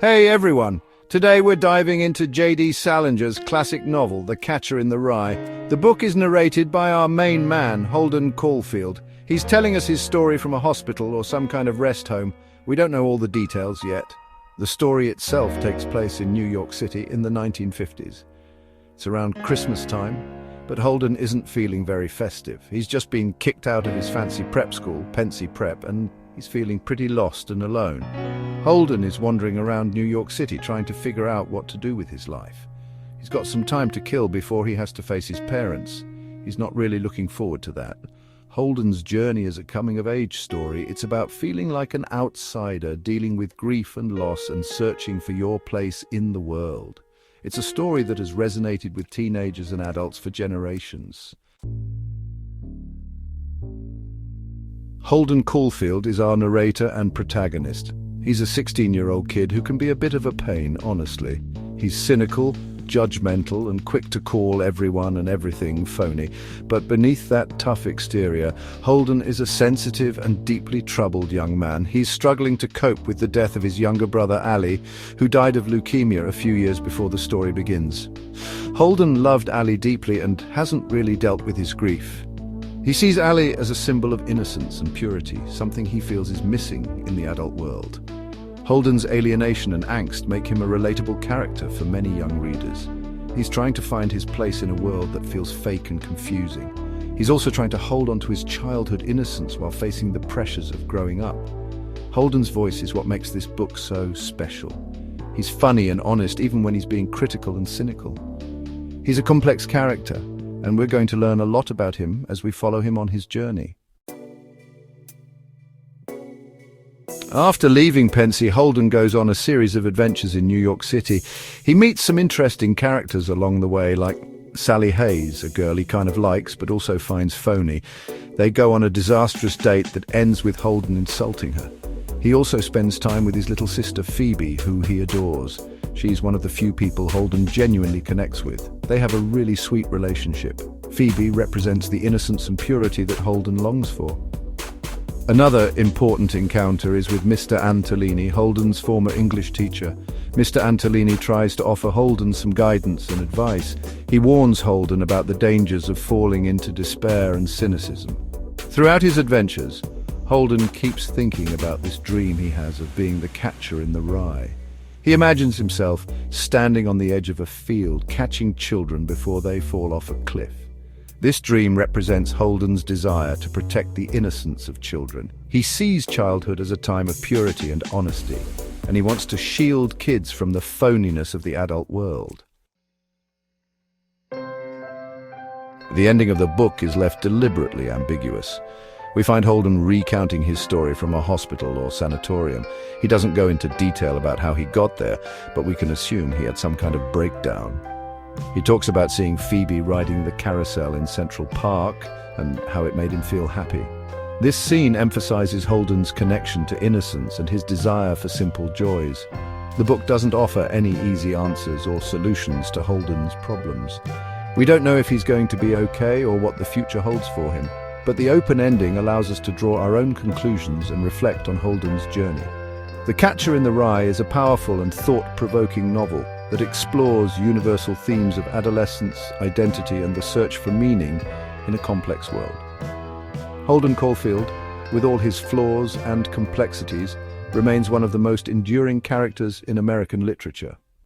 Hey everyone! Today we're diving into J.D. Salinger's classic novel, The Catcher in the Rye. The book is narrated by our main man, Holden Caulfield. He's telling us his story from a hospital or some kind of rest home. We don't know all the details yet. The story itself takes place in New York City in the 1950s. It's around Christmas time, but Holden isn't feeling very festive. He's just been kicked out of his fancy prep school, Pensy Prep, and he's feeling pretty lost and alone. Holden is wandering around New York City trying to figure out what to do with his life. He's got some time to kill before he has to face his parents. He's not really looking forward to that. Holden's journey is a coming-of-age story. It's about feeling like an outsider, dealing with grief and loss, and searching for your place in the world. It's a story that has resonated with teenagers and adults for generations. Holden Caulfield is our narrator and protagonist. He's a 16-year-old kid who can be a bit of a pain, honestly. He's cynical, judgmental, and quick to call everyone and everything phony. But beneath that tough exterior, Holden is a sensitive and deeply troubled young man. He's struggling to cope with the death of his younger brother, Ali, who died of leukemia a few years before the story begins. Holden loved Ali deeply and hasn't really dealt with his grief. He sees Ali as a symbol of innocence and purity, something he feels is missing in the adult world. Holden's alienation and angst make him a relatable character for many young readers. He's trying to find his place in a world that feels fake and confusing. He's also trying to hold on to his childhood innocence while facing the pressures of growing up. Holden's voice is what makes this book so special. He's funny and honest even when he's being critical and cynical. He's a complex character, and we're going to learn a lot about him as we follow him on his journey. After leaving Pensy, Holden goes on a series of adventures in New York City. He meets some interesting characters along the way, like Sally Hayes, a girl he kind of likes but also finds phony. They go on a disastrous date that ends with Holden insulting her. He also spends time with his little sister Phoebe, who he adores. She's one of the few people Holden genuinely connects with. They have a really sweet relationship. Phoebe represents the innocence and purity that Holden longs for. Another important encounter is with Mr. Antolini, Holden's former English teacher. Mr. Antolini tries to offer Holden some guidance and advice. He warns Holden about the dangers of falling into despair and cynicism. Throughout his adventures, Holden keeps thinking about this dream he has of being the catcher in the rye. He imagines himself standing on the edge of a field, catching children before they fall off a cliff. This dream represents Holden's desire to protect the innocence of children. He sees childhood as a time of purity and honesty, and he wants to shield kids from the phoniness of the adult world. The ending of the book is left deliberately ambiguous. We find Holden recounting his story from a hospital or sanatorium. He doesn't go into detail about how he got there, but we can assume he had some kind of breakdown. He talks about seeing Phoebe riding the carousel in Central Park and how it made him feel happy. This scene emphasizes Holden's connection to innocence and his desire for simple joys. The book doesn't offer any easy answers or solutions to Holden's problems. We don't know if he's going to be okay or what the future holds for him, but the open ending allows us to draw our own conclusions and reflect on Holden's journey. The Catcher in the Rye is a powerful and thought-provoking novel that explores universal themes of adolescence, identity, and the search for meaning in a complex world. Holden Caulfield, with all his flaws and complexities, remains one of the most enduring characters in American literature.